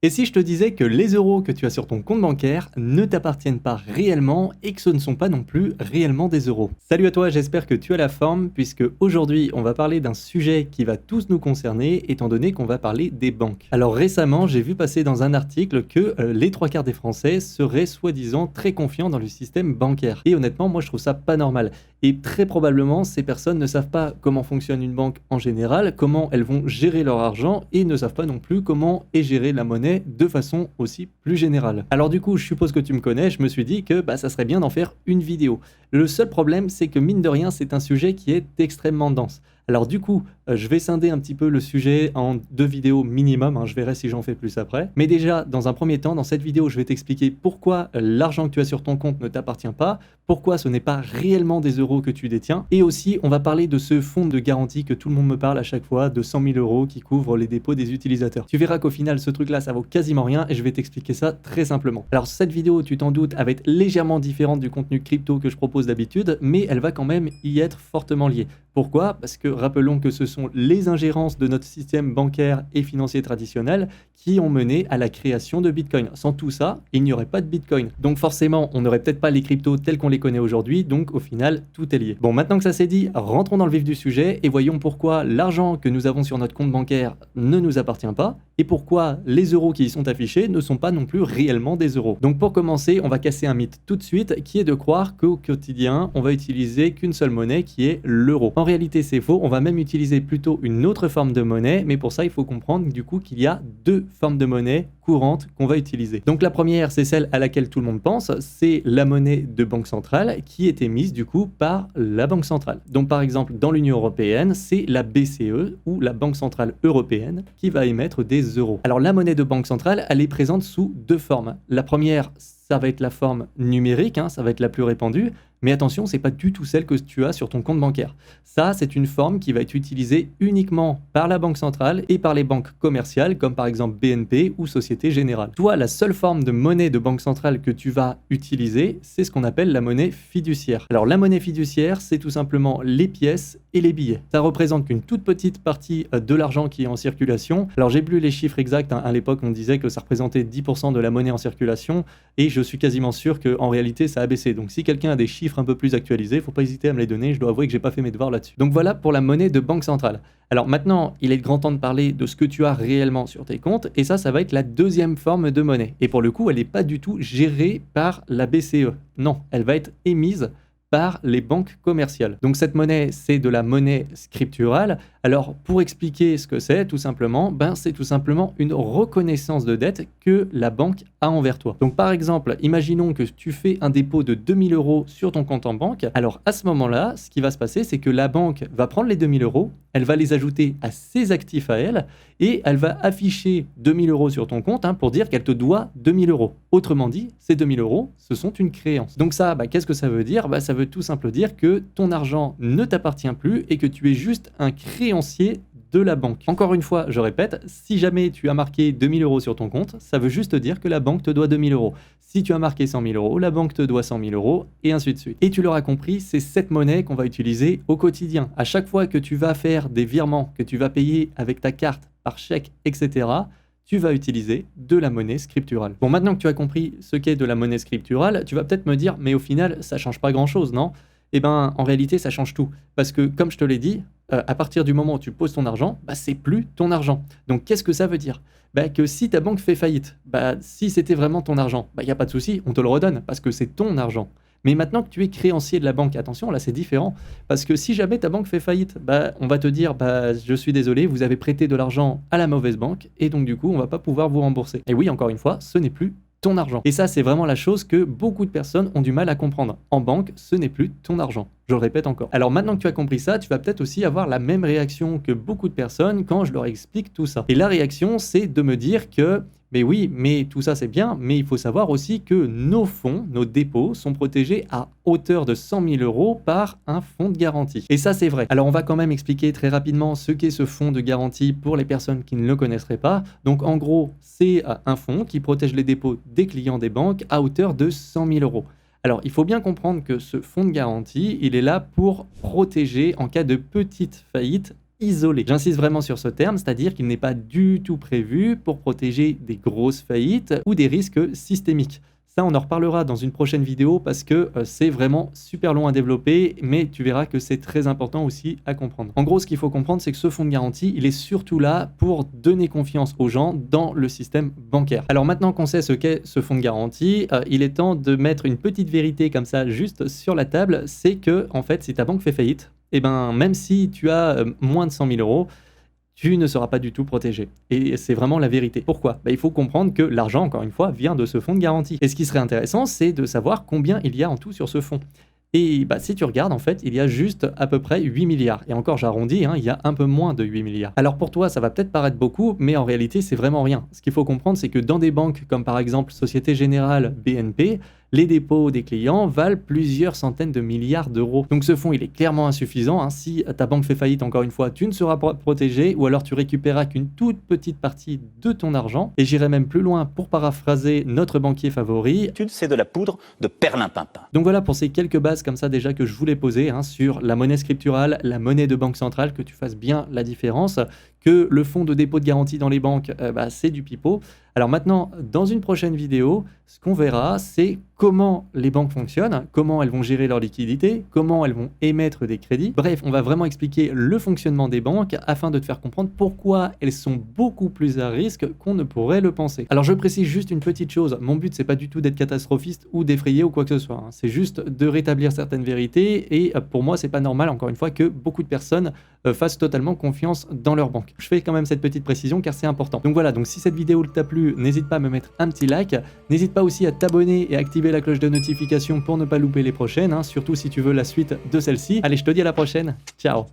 Et si je te disais que les euros que tu as sur ton compte bancaire ne t'appartiennent pas réellement et que ce ne sont pas non plus réellement des euros? Salut à toi, j'espère que tu as la forme puisque aujourd'hui on va parler d'un sujet qui va tous nous concerner étant donné qu'on va parler des banques. Alors récemment, j'ai vu passer dans un article que les trois quarts des Français seraient soi-disant très confiants dans le système bancaire. Et honnêtement, moi je trouve ça pas normal. Et très probablement, ces personnes ne savent pas comment fonctionne une banque en général, comment elles vont gérer leur argent et ne savent pas non plus comment est gérée la monnaie de façon aussi plus générale. Alors du coup, je suppose que tu me connais, je me suis dit que ça serait bien d'en faire une vidéo. Le seul problème, c'est que mine de rien, c'est un sujet qui est extrêmement dense. Alors du coup, je vais scinder un petit peu le sujet en 2 vidéos minimum, je verrai si j'en fais plus après. Mais déjà, dans un premier temps, dans cette vidéo, je vais t'expliquer pourquoi l'argent que tu as sur ton compte ne t'appartient pas, pourquoi ce n'est pas réellement des euros que tu détiens, et aussi on va parler de ce fonds de garantie que tout le monde me parle à chaque fois, de 100 000 euros qui couvre les dépôts des utilisateurs. Tu verras qu'au final, ce truc-là, ça vaut quasiment rien, et je vais t'expliquer ça très simplement. Alors cette vidéo, tu t'en doutes, elle va être légèrement différente du contenu crypto que je propose d'habitude, mais elle va quand même y être fortement liée. Pourquoi? Parce que rappelons que ce sont les ingérences de notre système bancaire et financier traditionnel qui ont mené à la création de Bitcoin. Sans tout ça, il n'y aurait pas de Bitcoin. Donc forcément, on n'aurait peut-être pas les cryptos tels qu'on les connaît aujourd'hui, donc au final, tout est lié. Bon, maintenant que ça c'est dit, rentrons dans le vif du sujet et voyons pourquoi l'argent que nous avons sur notre compte bancaire ne nous appartient pas et pourquoi les euros qui y sont affichés ne sont pas non plus réellement des euros. Donc pour commencer, on va casser un mythe tout de suite qui est de croire qu'au quotidien, on va utiliser qu'une seule monnaie qui est l'euro. En réalité, c'est faux, on va même utiliser plutôt une autre forme de monnaie, mais pour ça, il faut comprendre du coup qu'il y a deux formes de monnaie courantes qu'on va utiliser. Donc la première, c'est celle à laquelle tout le monde pense, c'est la monnaie de banque centrale qui est émise du coup par la banque centrale. Donc par exemple, dans l'Union européenne, c'est la BCE ou la Banque centrale européenne qui va émettre des euros. Alors la monnaie de banque centrale, elle est présente sous deux formes. La première, ça va être la forme numérique, ça va être la plus répandue, mais attention, c'est pas du tout celle que tu as sur ton compte bancaire. Ça, c'est une forme qui va être utilisée uniquement par la Banque centrale et par les banques commerciales, comme par exemple BNP ou Société Générale. Toi, la seule forme de monnaie de banque centrale que tu vas utiliser, c'est ce qu'on appelle la monnaie fiduciaire. Alors la monnaie fiduciaire, c'est tout simplement les pièces et les billets. Ça représente qu'une toute petite partie de l'argent qui est en circulation. Alors j'ai plus les chiffres exacts, à l'époque on disait que ça représentait 10% de la monnaie en circulation, et je suis quasiment sûr qu'en réalité ça a baissé. Donc si quelqu'un a des chiffres un peu plus actualisés, faut pas hésiter à me les donner, je dois avouer que j'ai pas fait mes devoirs là-dessus. Donc voilà pour la monnaie de banque centrale. Alors maintenant, il est grand temps de parler de ce que tu as réellement sur tes comptes, et ça va être la deuxième forme de monnaie. Et pour le coup, elle n'est pas du tout gérée par la BCE. Non, elle va être émise par les banques commerciales. Donc cette monnaie, c'est de la monnaie scripturale. Alors pour expliquer ce que c'est, tout simplement, c'est tout simplement une reconnaissance de dette que la banque a envers toi. Donc par exemple, imaginons que tu fais un dépôt de 2000 euros sur ton compte en banque. Alors à ce moment-là, ce qui va se passer, c'est que la banque va prendre les 2000 euros, elle va les ajouter à ses actifs à elle, et elle va afficher 2000 euros sur ton compte pour dire qu'elle te doit 2000 euros. Autrement dit, ces 2000 euros, ce sont une créance. Donc ça, qu'est-ce que ça veut dire? Ça veut tout simplement dire que ton argent ne t'appartient plus et que tu es juste un créancier de la banque. Encore une fois, je répète, si jamais tu as marqué 2000 euros sur ton compte, ça veut juste dire que la banque te doit 2000 euros. Si tu as marqué 100 000 euros, la banque te doit 100 000 euros, et ainsi de suite. Et tu l'auras compris, c'est cette monnaie qu'on va utiliser au quotidien. À chaque fois que tu vas faire des virements, que tu vas payer avec ta carte, par chèque, etc., tu vas utiliser de la monnaie scripturale. Bon, maintenant que tu as compris ce qu'est de la monnaie scripturale, tu vas peut-être me dire, mais au final, ça change pas grand-chose, non? Eh bien, en réalité, ça change tout. Parce que, comme je te l'ai dit, à partir du moment où tu poses ton argent, c'est plus ton argent. Donc, qu'est-ce que ça veut dire? Que si ta banque fait faillite, si c'était vraiment ton argent, il n'y a pas de souci, on te le redonne, parce que c'est ton argent. Mais maintenant que tu es créancier de la banque, attention, là c'est différent, parce que si jamais ta banque fait faillite, on va te dire, je suis désolé, vous avez prêté de l'argent à la mauvaise banque, et donc du coup, on va pas pouvoir vous rembourser. Et oui, encore une fois, ce n'est plus ton argent. Et ça, c'est vraiment la chose que beaucoup de personnes ont du mal à comprendre. En banque, ce n'est plus ton argent. Je le répète encore. Alors maintenant que tu as compris ça, tu vas peut-être aussi avoir la même réaction que beaucoup de personnes quand je leur explique tout ça. Et la réaction, c'est de me dire que mais oui, mais tout ça c'est bien, mais il faut savoir aussi que nos fonds, nos dépôts sont protégés à hauteur de 100 000 euros par un fonds de garantie. Et ça c'est vrai. Alors on va quand même expliquer très rapidement ce qu'est ce fonds de garantie pour les personnes qui ne le connaisseraient pas. Donc en gros, c'est un fonds qui protège les dépôts des clients des banques à hauteur de 100 000 euros. Alors, il faut bien comprendre que ce fonds de garantie, il est là pour protéger en cas de petite faillite isolé. J'insiste vraiment sur ce terme, c'est-à-dire qu'il n'est pas du tout prévu pour protéger des grosses faillites ou des risques systémiques. Ça, on en reparlera dans une prochaine vidéo parce que c'est vraiment super long à développer, mais tu verras que c'est très important aussi à comprendre. En gros, ce qu'il faut comprendre, c'est que ce fonds de garantie, il est surtout là pour donner confiance aux gens dans le système bancaire. Alors maintenant qu'on sait ce qu'est ce fonds de garantie, il est temps de mettre une petite vérité comme ça juste sur la table, c'est que en fait, si ta banque fait faillite, eh ben, même si tu as moins de 100 000 euros, tu ne seras pas du tout protégé. Et c'est vraiment la vérité. Pourquoi? Il faut comprendre que l'argent, encore une fois, vient de ce fonds de garantie. Et ce qui serait intéressant, c'est de savoir combien il y a en tout sur ce fonds. Et si tu regardes, en fait, il y a juste à peu près 8 milliards. Et encore, j'arrondis, il y a un peu moins de 8 milliards. Alors pour toi, ça va peut-être paraître beaucoup, mais en réalité, c'est vraiment rien. Ce qu'il faut comprendre, c'est que dans des banques comme par exemple Société Générale, BNP, les dépôts des clients valent plusieurs centaines de milliards d'euros. Donc ce fonds, il est clairement insuffisant. Si ta banque fait faillite, encore une fois, tu ne seras pas protégé ou alors tu récupéreras qu'une toute petite partie de ton argent. Et j'irai même plus loin pour paraphraser notre banquier favori. C'est de la poudre de perlimpinpin. Donc voilà pour ces quelques bases comme ça déjà que je voulais poser sur la monnaie scripturale, la monnaie de banque centrale, que tu fasses bien la différence, que le fonds de dépôt de garantie dans les banques, c'est du pipeau. Alors maintenant, dans une prochaine vidéo, ce qu'on verra, c'est comment les banques fonctionnent, comment elles vont gérer leur liquidité, comment elles vont émettre des crédits. Bref, on va vraiment expliquer le fonctionnement des banques afin de te faire comprendre pourquoi elles sont beaucoup plus à risque qu'on ne pourrait le penser. Alors je précise juste une petite chose, mon but c'est pas du tout d'être catastrophiste ou d'effrayer ou quoi que ce soit, c'est juste de rétablir certaines vérités et pour moi c'est pas normal encore une fois que beaucoup de personnes fassent totalement confiance dans leur banque. Je fais quand même cette petite précision car c'est important. Donc voilà, donc si cette vidéo t'a plu, n'hésite pas à me mettre un petit like, n'hésite pas aussi à t'abonner et activer la cloche de notification pour ne pas louper les prochaines, surtout si tu veux la suite de celle-ci. Allez, je te dis à la prochaine, ciao!